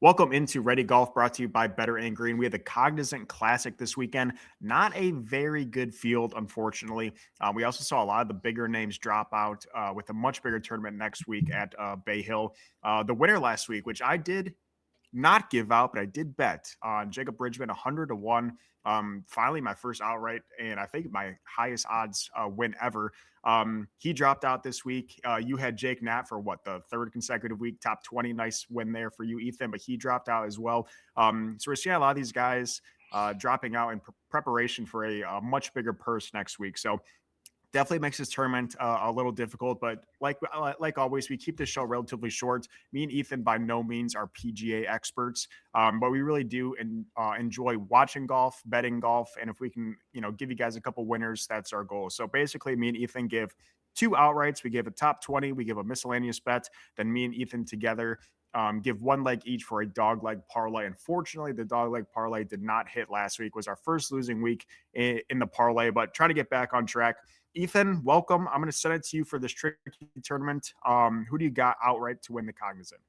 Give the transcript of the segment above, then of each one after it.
Welcome into Ready Golf, brought to you by Better and Green. We had the Cognizant Classic this weekend. Not a very good field, unfortunately. We also saw a lot of the bigger names drop out with a much bigger tournament next week at Bay Hill. The winner last week, which I did not give out, but I did bet on Jacob Bridgman 100 to 1. Finally, my first outright, and I think my highest odds win ever. He dropped out this week. You had Jake Knapp for what, the third consecutive week, top 20. Nice win there for you, Ethan, but he dropped out as well. So we're seeing a lot of these guys dropping out in preparation for a much bigger purse next week. So definitely makes this tournament a little difficult, but like always, we keep this show relatively short. Me and Ethan by no means are PGA experts, but we really do enjoy watching golf, betting golf, and if we can, give you guys a couple winners, that's our goal. So basically, me and Ethan give two outrights. We give a top 20, we give a miscellaneous bet. Then me and Ethan together give one leg each for a dog leg parlay. Unfortunately, the dog leg parlay did not hit last week. It was our first losing week in the parlay, but trying to get back on track. Ethan, welcome. I'm going to send it to you for this tricky tournament. Who do you got outright to win the Cognizant?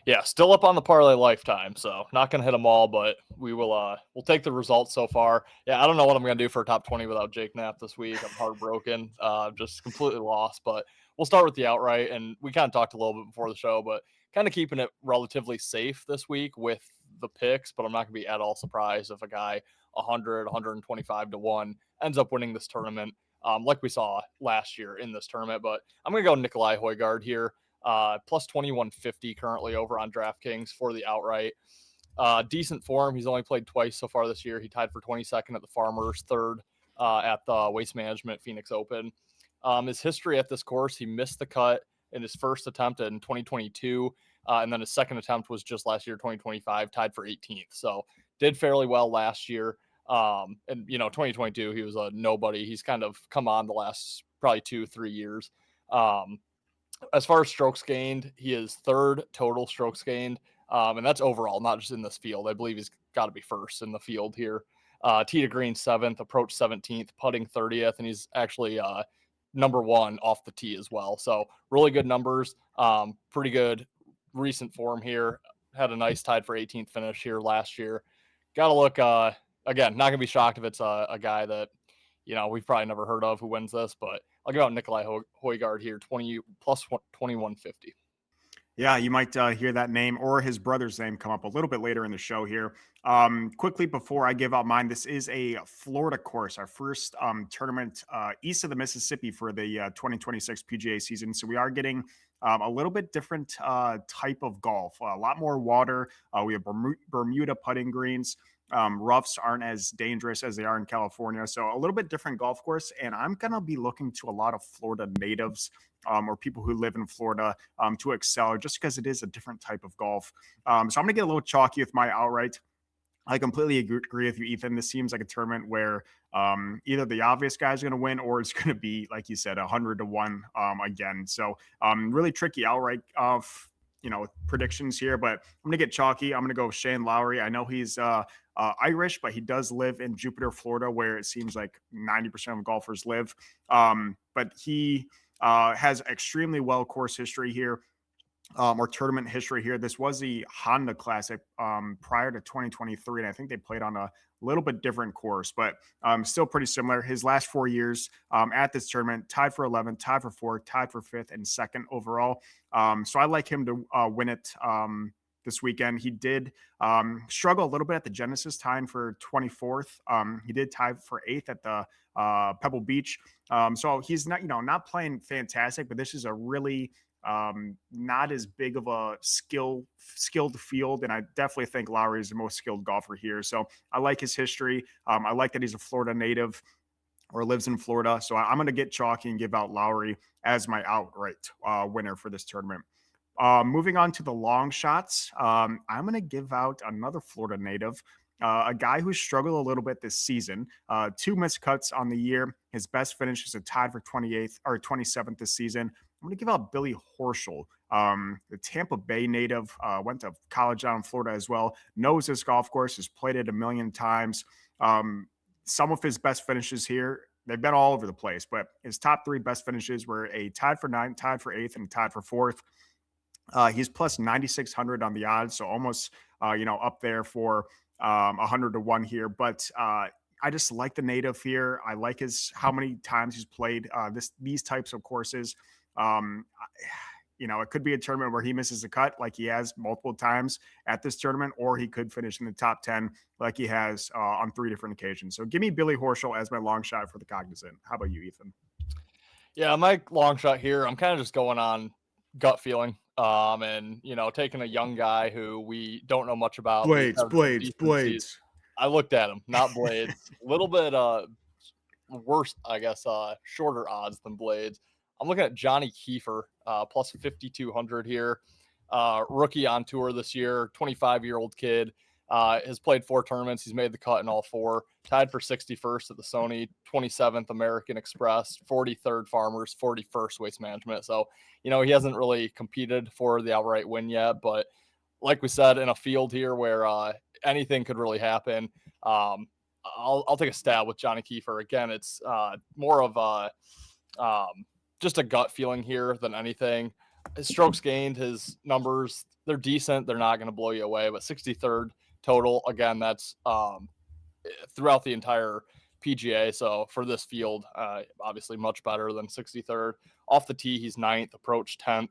Yeah, still up on the parlay lifetime, so not gonna hit them all, but we'll take the results so far. Yeah, I don't know what I'm gonna do for a top 20 without Jake Knapp this week. I'm heartbroken, just completely lost. But we'll start with the outright, and we kind of talked a little bit before the show, but kind of keeping it relatively safe this week with the picks. But I'm not gonna be at all surprised if a guy 100, 125 to 1 ends up winning this tournament, like we saw last year in this tournament. But I'm gonna go Nikolai Højgaard here. Plus 2150 currently over on DraftKings for the outright. Decent form. He's only played twice so far this year. He tied for 22nd at the Farmers, third at the Waste Management Phoenix Open. His history at this course, he missed the cut in his first attempt in 2022, and then his second attempt was just last year, 2025, tied for 18th. So did fairly well last year. And 2022, he was a nobody. He's kind of come on the last probably 2-3 years. As far as strokes gained, he is third total strokes gained, and that's overall, not just in this field. I believe he's got to be first in the field here. Tee to green 7th, approach 17th, putting 30th, and he's actually number 1 off the tee as well. So really good numbers, pretty good recent form here. Had a nice tied for 18th finish here last year. Got to look, again, not going to be shocked if it's a guy that, we've probably never heard of who wins this, but I'll give out Nikolai Højgaard here, 20 plus 2150. Yeah, you might hear that name or his brother's name come up a little bit later in the show here. Quickly, before I give out mine, this is a Florida course, our first tournament east of the Mississippi for the 2026 PGA season. So we are getting a little bit different type of golf, a lot more water. We have Bermuda putting greens. Roughs aren't as dangerous as they are in California. So a little bit different golf course. And I'm going to be looking to a lot of Florida natives or people who live in Florida to excel just because it is a different type of golf. So I'm going to get a little chalky with my outright. I completely agree with you, Ethan. This seems like a tournament where either the obvious guy's going to win or it's going to be, like you said, 100 to 1 again. So really tricky outright predictions here, but I'm going to get chalky. I'm going to go Shane Lowry. I know he's Irish, but he does live in Jupiter, Florida, where it seems like 90% of golfers live. But he has extremely well course history here. Or tournament history here. This was the Honda Classic prior to 2023, and I think they played on a little bit different course, but still pretty similar. His last 4 years at this tournament, tied for 11th, tied for 4th, tied for 5th, and 2nd overall. So I like him to win it this weekend. He did struggle a little bit at the Genesis, tying for 24th. He did tie for 8th at the Pebble Beach. So he's not playing fantastic, but this is a really not as big of a skilled field, and I definitely think Lowry is the most skilled golfer here. So I like his history. I like that he's a Florida native or lives in Florida. So I'm going to get chalky and give out Lowry as my outright winner for this tournament. Moving on to the long shots, I'm going to give out another Florida native. A guy who struggled a little bit this season, 2 missed cuts on the year. His best finish is a tied for 28th or 27th this season. I'm going to give out Billy Horschel, the Tampa Bay native, went to college down in Florida as well, knows this golf course, has played it a million times. Some of his best finishes here, they've been all over the place, but his top 3 best finishes were a tied for 9th, tied for 8th, and tied for 4th. He's plus 9,600 on the odds, so almost up there for 100 to 1 here. But I just like the native here. I like his how many times he's played these types of courses. Um, it could be a tournament where he misses a cut like he has multiple times at this tournament, or he could finish in the top 10 like he has on 3 different occasions. So give me Billy Horschel as my long shot for the Cognizant. How about you, Ethan? Yeah, my long shot here, I'm kind of just going on gut feeling. And taking a young guy who we don't know much about, but he's Blades, had some blades, decent seasons. blades. I looked at him, not Blades. A little bit worse, I guess, shorter odds than Blades. I'm looking at Johnny Kiefer, plus 5,200 here. Rookie on tour this year, 25-year-old kid. Has played 4 tournaments. He's made the cut in all 4. Tied for 61st at the Sony, 27th American Express, 43rd Farmers, 41st Waste Management. So, he hasn't really competed for the outright win yet. But like we said, in a field here where anything could really happen, I'll take a stab with Johnny Kiefer. Again, it's more of just a gut feeling here than anything. His strokes gained, his numbers, they're decent. They're not going to blow you away, but 63rd total. Again, that's throughout the entire PGA. So for this field, obviously much better than 63rd. Off the tee, he's 9th, approach 10th.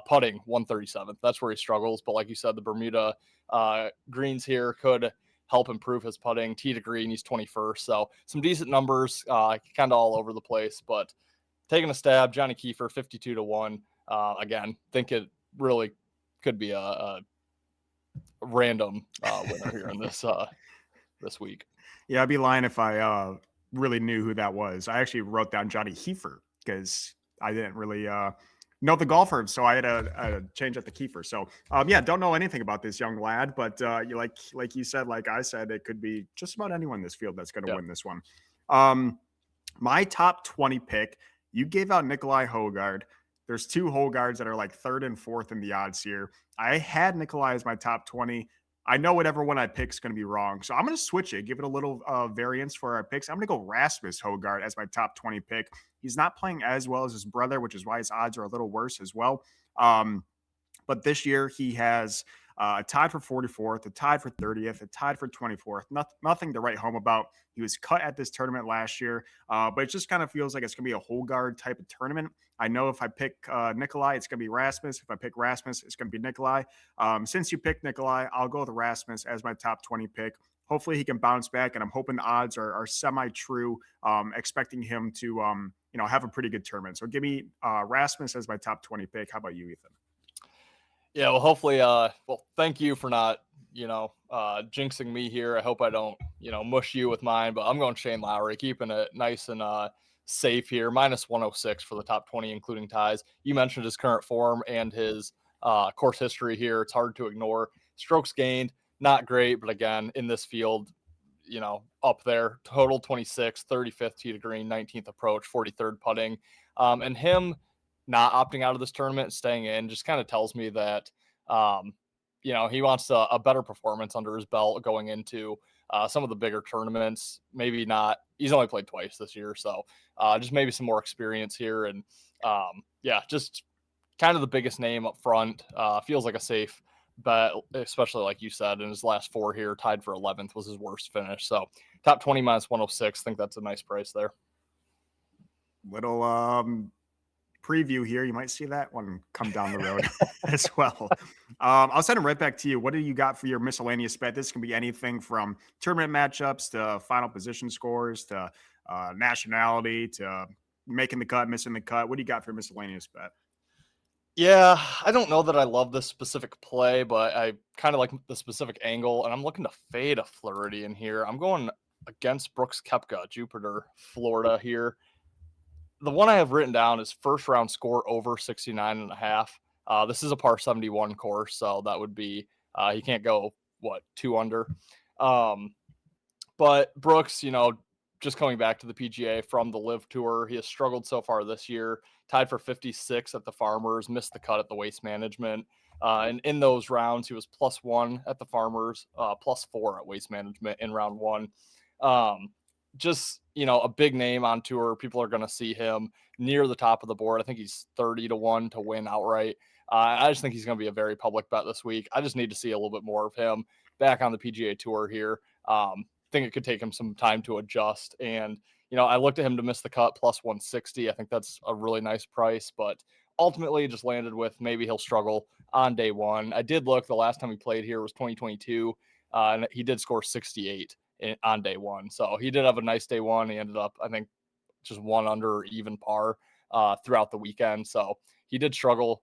Putting 137th. That's where he struggles. But like you said, the Bermuda greens here could help improve his putting. Tee to green, he's 21st. So some decent numbers, kind of all over the place. But taking a stab, Johnny Kiefer, 52 to 1. Again, think it really could be a random winner here in this week. Yeah, I'd be lying if I really knew who that was. I actually wrote down Johnny Heifer because I didn't really know the golfer, so I had to change up the Kiefer. So yeah, don't know anything about this young lad, but you like you said, like I said, it could be just about anyone in this field that's going to Yeah. win this one. My top 20 pick, you gave out Nikolai Hogard. There's 2 Hogards that are like 3rd and 4th in the odds here. I had Nikolai as my top 20. I know whatever one I pick is going to be wrong. So I'm going to switch it, give it a little variance for our picks. I'm going to go Rasmus Hogard as my top 20 pick. He's not playing as well as his brother, which is why his odds are a little worse as well. But this year he has a tied for 44th, a tied for 30th, a tied for 24th. Nothing to write home about. He was cut at this tournament last year, but it just kind of feels like it's going to be a Hogard type of tournament. I know if I pick Nikolai, it's going to be Rasmus. If I pick Rasmus, it's going to be Nikolai. Since you picked Nikolai, I'll go with Rasmus as my top 20 pick. Hopefully he can bounce back, and I'm hoping the odds are semi-true, expecting him to have a pretty good tournament. So give me Rasmus as my top 20 pick. How about you, Ethan? Yeah, well, hopefully, thank you for not, jinxing me here. I hope I don't, mush you with mine, but I'm going Shane Lowry, keeping it nice and safe here. Minus 106 for the top 20, including ties. You mentioned his current form and his course history here. It's hard to ignore. Strokes gained, not great, but again, in this field, up there. Total 26, 35th tee to green, 19th approach, 43rd putting. And him not opting out of this tournament, staying in, just kind of tells me that, he wants a better performance under his belt going into some of the bigger tournaments. Maybe not. He's only played twice this year, so just maybe some more experience here. And just kind of the biggest name up front. Feels like a safe bet, especially like you said, in his last 4 here, tied for 11th was his worst finish. So top 20 minus 106. Think that's a nice price there. Little preview here. You might see that one come down the road as well. I'll send it right back to you. What do you got for your miscellaneous bet? This can be anything from tournament matchups to final position scores to nationality to making the cut, missing the cut. What do you got for miscellaneous bet? Yeah, I don't know that I love this specific play, but I kind of like the specific angle, and I'm looking to fade a Flaherty in here. I'm going against Brooks Koepka, Jupiter, Florida here. The one I have written down is first round score over 69.5. This is a par 71 course, so that would be he can't go 2 under. But Brooks, just coming back to the PGA from the Live Tour, he has struggled so far this year. Tied for 56 at the Farmers, missed the cut at the Waste Management. And in those rounds, he was +1 at the Farmers, +4 at Waste Management in round 1. Just, a big name on tour. People are going to see him near the top of the board. I think he's 30 to 1 to win outright. I just think he's going to be a very public bet this week. I just need to see a little bit more of him back on the PGA Tour here. Think it could take him some time to adjust. And, I looked at him to miss the cut plus 160. I think that's a really nice price, but ultimately just landed with maybe he'll struggle on day one. I did look, the last time he played here was 2022, and he did score 68 on day one. So he did have a nice day one. He ended up, I think, just one under even par throughout the weekend. So he did struggle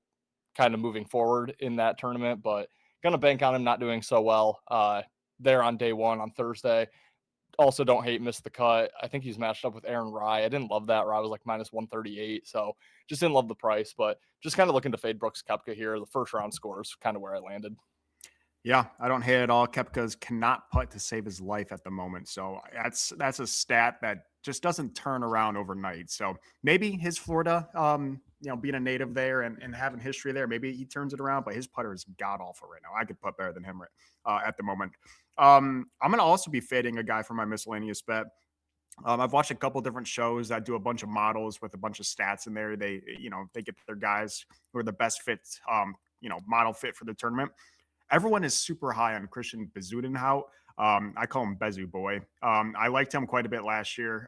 kind of moving forward in that tournament, but going to bank on him not doing so well there on day one on Thursday. Also, don't hate miss the cut. I think he's matched up with Aaron Rye. I didn't love that. Rye was like minus 138, so just didn't love the price, but just kind of looking to fade Brooks Koepka here. The first round scores kind of where I landed. Yeah, I don't hate it at all. Koepka's cannot putt to save his life at the moment. So that's a stat that just doesn't turn around overnight. So maybe his Florida, being a native there and having history there, maybe he turns it around, but his putter is god awful right now. I could putt better than him at the moment. I'm going to also be fading a guy for my miscellaneous bet. I've watched a couple different shows that do a bunch of models with a bunch of stats in there. They get their guys who are the best fit, model fit for the tournament. Everyone is super high on Christian Bezuidenhout. I call him Bezu Boy. I liked him quite a bit last year.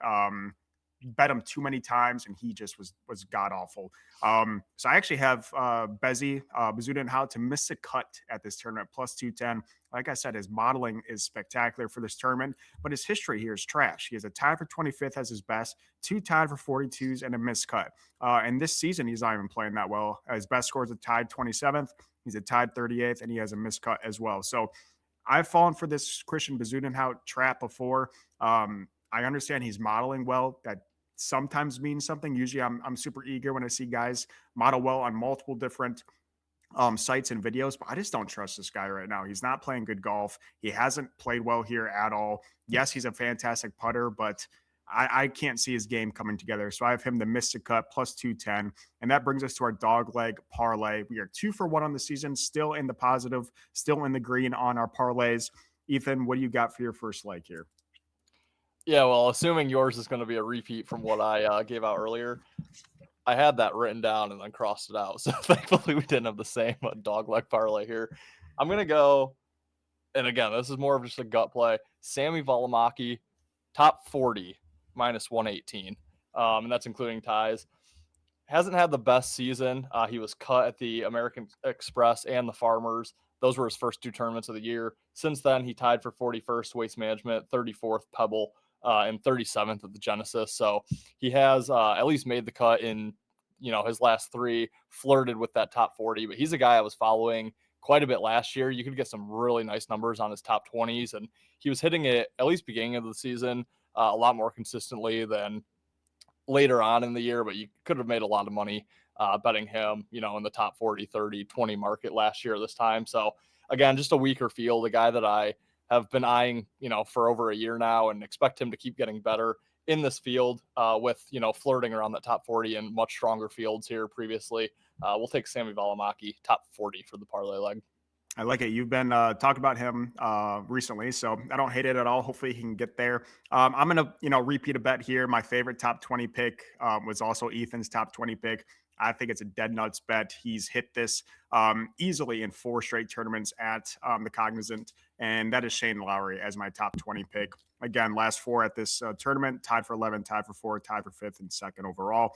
Bet him too many times, and he just was god awful. So I actually have Bezuidenhout to miss a cut at this tournament plus 210. Like I said, his modeling is spectacular for this tournament, but his history here is trash. He has a tie for 25th as his best, 2 tied for 42s, and a missed cut. And this season, he's not even playing that well. His best score is a tied 27th. He's a tied 38th, and he has a missed cut as well. So I've fallen for this Christian Bezuidenhout trap before. I understand he's modeling well. That sometimes means something. Usually I'm super eager when I see guys model well on multiple different sites and videos, but I just don't trust this guy right now. He's not playing good golf. He hasn't played well here at all. Yes, he's a fantastic putter, but I can't see his game coming together. So I have him to miss the cut plus 210. And that brings us to our dog leg parlay. We are 2 for 1 on the season, still in the positive, still in the green on our parlays. Ethan, what do you got for your first leg here? Yeah, well, assuming yours is going to be a repeat from what I gave out earlier, I had that written down and then crossed it out. So thankfully we didn't have the same dog leg parlay here. I'm going to go, and again, this is more of just a gut play. Sammy Valimaki, top 40, minus 118. And that's including ties. Hasn't had the best season. He was cut at the American Express and the Farmers. Those were his first 2 tournaments of the year. Since then, he tied for 41st Waste Management, 34th Pebble, and 37th at the Genesis. So he has at least made the cut in, his last 3, flirted with that top 40. But he's a guy I was following quite a bit last year. You could get some really nice numbers on his top 20s, and he was hitting it at least beginning of the season a lot more consistently than later on in the year, but you could have made a lot of money betting him, in the top 40, 30, 20 market last year this time. So again, just a weaker field, a guy that I have been eyeing, for over a year now and expect him to keep getting better in this field with, flirting around that top 40 and much stronger fields here previously. We'll take Sammy Valimaki, top 40 for the parlay leg. I like it. You've been talking about him recently, so I don't hate it at all. Hopefully he can get there. I'm going to, repeat a bet here. My favorite top 20 pick was also Ethan's top 20 pick. I think it's a dead nuts bet. He's hit this easily in 4 straight tournaments at the Cognizant, and that is Shane Lowry as my top 20 pick. Again, last 4 at this tournament, tied for 11, tied for 4, tied for 5th, and 2nd overall.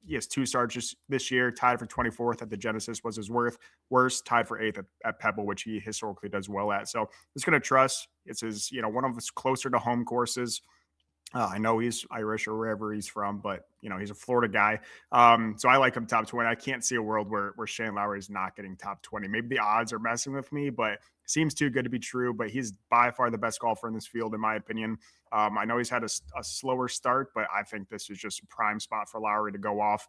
He has 2 starts this year, tied for 24th at the Genesis was his worst, tied for 8th at Pebble, which he historically does well at. So I'm just going to trust. It's his, one of his closer to home courses. I know he's Irish or wherever he's from, but he's a Florida guy. So I like him top 20. I can't see a world where Shane Lowry is not getting top 20. Maybe the odds are messing with me, but seems too good to be true. But he's by far the best golfer in this field, in my opinion. I know he's had a slower start, but I think this is just a prime spot for Lowry to go off.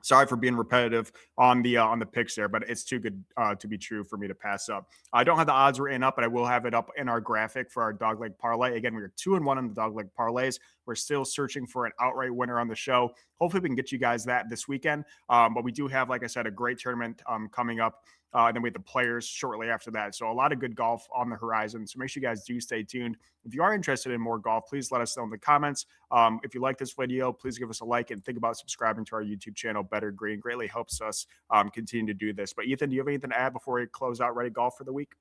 Sorry for being repetitive on the picks there, but it's too good to be true for me to pass up. I don't have the odds written up, but I will have it up in our graphic for our dogleg parlay. Again, we are 2-1 on the dogleg parlays. We're still searching for an outright winner on the show. Hopefully, we can get you guys that this weekend. But we do have, like I said, a great tournament coming up And then we have the Players shortly after that. So a lot of good golf on the horizon. So make sure you guys do stay tuned. If you are interested in more golf, please let us know in the comments. If you like this video, please give us a like and think about subscribing to our YouTube channel, Better Green. Greatly helps us continue to do this. But Ethan, do you have anything to add before we close out Ready Golf for the week?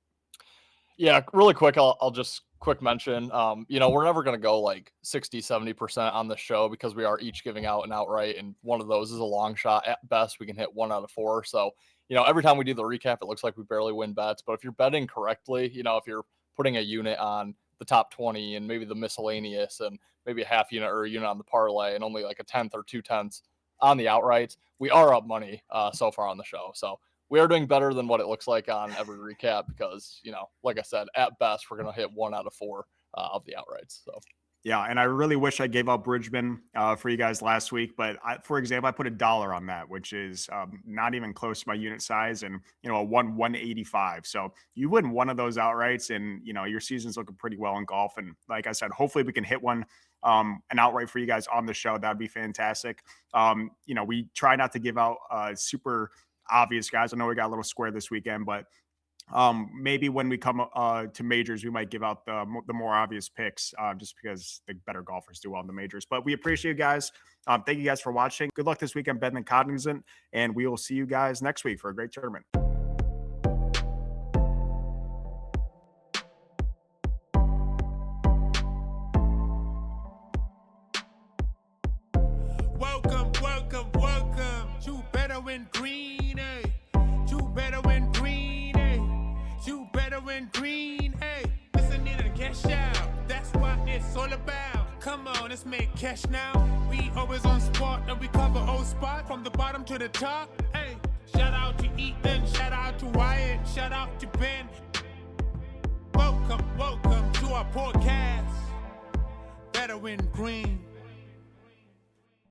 Yeah, really quick, I'll just quick mention, we're never going to go like 60, 70% on the show because we are each giving out an outright, and one of those is a long shot. At best, we can hit 1 out of 4. So, every time we do the recap, it looks like we barely win bets. But if you're betting correctly, if you're putting a unit on the top 20 and maybe the miscellaneous and maybe a half unit or a unit on the parlay and only like a 10th or 2/10 on the outrights, we are up money so far on the show. So we are doing better than what it looks like on every recap because, like I said, at best, we're going to hit 1 out of 4 of the outrights. So, yeah. And I really wish I gave out Bridgman for you guys last week. But for example, I put $1 on that, which is not even close to my unit size, and, a 185. So you win one of those outrights and, your season's looking pretty well in golf. And like I said, hopefully we can hit one, an outright for you guys on the show. That'd be fantastic. We try not to give out super obvious guys. I know we got a little square this weekend, but maybe when we come to majors, we might give out the more obvious picks just because the better golfers do well in the majors. But we appreciate you guys. Thank you guys for watching. Good luck this weekend, betting Cognizant, and we will see you guys next week for a great tournament. Welcome, welcome, welcome to Better Win Green, eh? To Better Win Green, eh? To Better Win Green, eh? Listen in and cash out, that's what it's all about. Come on, let's make cash now. We always on spot and we cover all spot from the bottom to the top, hey. Shout out to Ethan, shout out to Wyatt, shout out to Ben. Welcome, welcome to our podcast, Better Win Green.